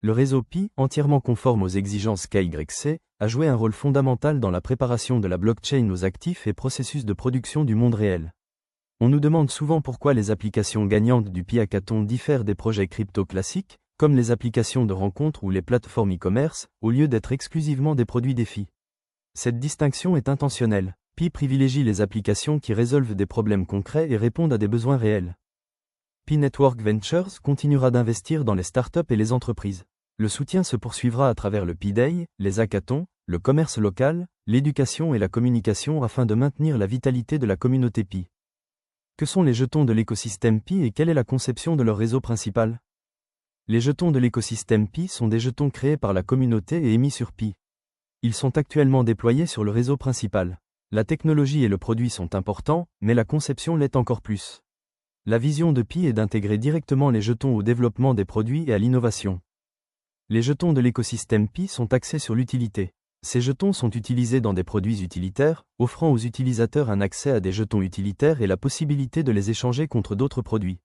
Le réseau Pi, entièrement conforme aux exigences KYC, a joué un rôle fondamental dans la préparation de la blockchain aux actifs et processus de production du monde réel. On nous demande souvent pourquoi les applications gagnantes du Pi Hackathon diffèrent des projets crypto classiques, comme les applications de rencontres ou les plateformes e-commerce, au lieu d'être exclusivement des produits défis. Cette distinction est intentionnelle. Pi privilégie les applications qui résolvent des problèmes concrets et répondent à des besoins réels. Pi Network Ventures continuera d'investir dans les startups et les entreprises. Le soutien se poursuivra à travers le Pi Day, les hackathons, le commerce local, l'éducation et la communication afin de maintenir la vitalité de la communauté Pi. Que sont les jetons de l'écosystème Pi et quelle est la conception de leur réseau principal? Les jetons de l'écosystème Pi sont des jetons créés par la communauté et émis sur Pi. Ils sont actuellement déployés sur le réseau principal. La technologie et le produit sont importants, mais la conception l'est encore plus. La vision de Pi est d'intégrer directement les jetons au développement des produits et à l'innovation. Les jetons de l'écosystème Pi sont axés sur l'utilité. Ces jetons sont utilisés dans des produits utilitaires, offrant aux utilisateurs un accès à des jetons utilitaires et la possibilité de les échanger contre d'autres produits.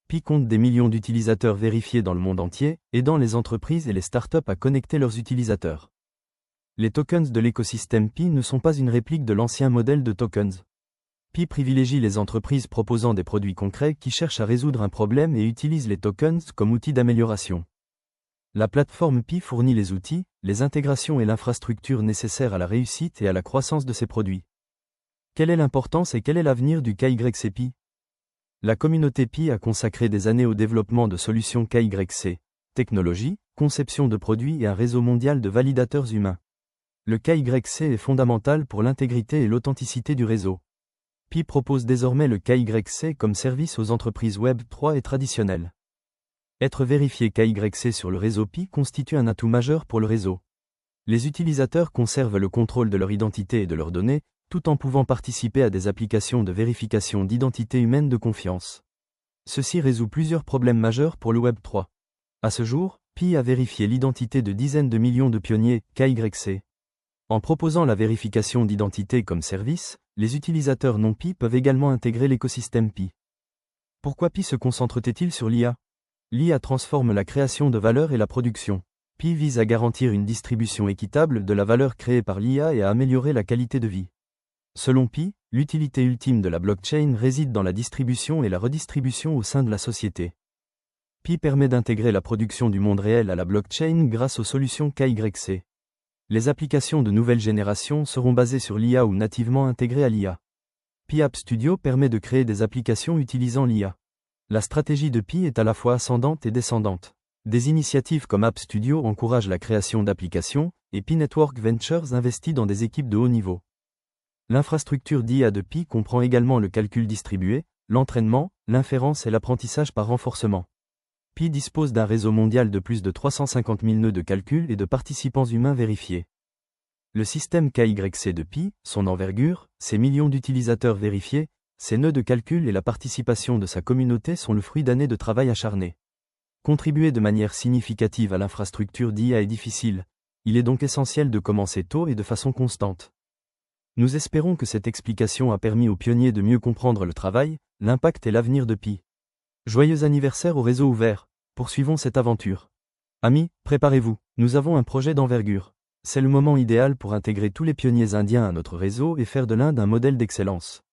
Pi compte des millions d'utilisateurs vérifiés dans le monde entier, aidant les entreprises et les startups à connecter leurs utilisateurs. Les tokens de l'écosystème Pi ne sont pas une réplique de l'ancien modèle de tokens. Pi privilégie les entreprises proposant des produits concrets qui cherchent à résoudre un problème et utilisent les tokens comme outil d'amélioration. La plateforme Pi fournit les outils, les intégrations et l'infrastructure nécessaires à la réussite et à la croissance de ces produits. Quelle est l'importance et quel est l'avenir du KYC Pi? La communauté Pi a consacré des années au développement de solutions KYC, technologie, conception de produits et un réseau mondial de validateurs humains. Le KYC est fondamental pour l'intégrité et l'authenticité du réseau. Pi propose désormais le KYC comme service aux entreprises Web 3 et traditionnelles. Être vérifié KYC sur le réseau Pi constitue un atout majeur pour le réseau. Les utilisateurs conservent le contrôle de leur identité et de leurs données, tout en pouvant participer à des applications de vérification d'identité humaine de confiance. Ceci résout plusieurs problèmes majeurs pour le Web 3. À ce jour, Pi a vérifié l'identité de dizaines de millions de pionniers KYC. En proposant la vérification d'identité comme service, les utilisateurs non Pi peuvent également intégrer l'écosystème Pi. Pourquoi Pi se concentre-t-il sur l'IA? L'IA transforme la création de valeur et la production. Pi vise à garantir une distribution équitable de la valeur créée par l'IA et à améliorer la qualité de vie. Selon Pi, l'utilité ultime de la blockchain réside dans la distribution et la redistribution au sein de la société. Pi permet d'intégrer la production du monde réel à la blockchain grâce aux solutions KYC. Les applications de nouvelle génération seront basées sur l'IA ou nativement intégrées à l'IA. Pi App Studio permet de créer des applications utilisant l'IA. La stratégie de Pi est à la fois ascendante et descendante. Des initiatives comme App Studio encouragent la création d'applications, et Pi Network Ventures investit dans des équipes de haut niveau. L'infrastructure d'IA de Pi comprend également le calcul distribué, l'entraînement, l'inférence et l'apprentissage par renforcement. Pi dispose d'un réseau mondial de plus de 350 000 nœuds de calcul et de participants humains vérifiés. Le système KYC de Pi, son envergure, ses millions d'utilisateurs vérifiés, ses nœuds de calcul et la participation de sa communauté sont le fruit d'années de travail acharné. Contribuer de manière significative à l'infrastructure d'IA est difficile, il est donc essentiel de commencer tôt et de façon constante. Nous espérons que cette explication a permis aux pionniers de mieux comprendre le travail, l'impact et l'avenir de Pi. Joyeux anniversaire au réseau ouvert, poursuivons cette aventure. Amis, préparez-vous, nous avons un projet d'envergure. C'est le moment idéal pour intégrer tous les pionniers indiens à notre réseau et faire de l'Inde un modèle d'excellence.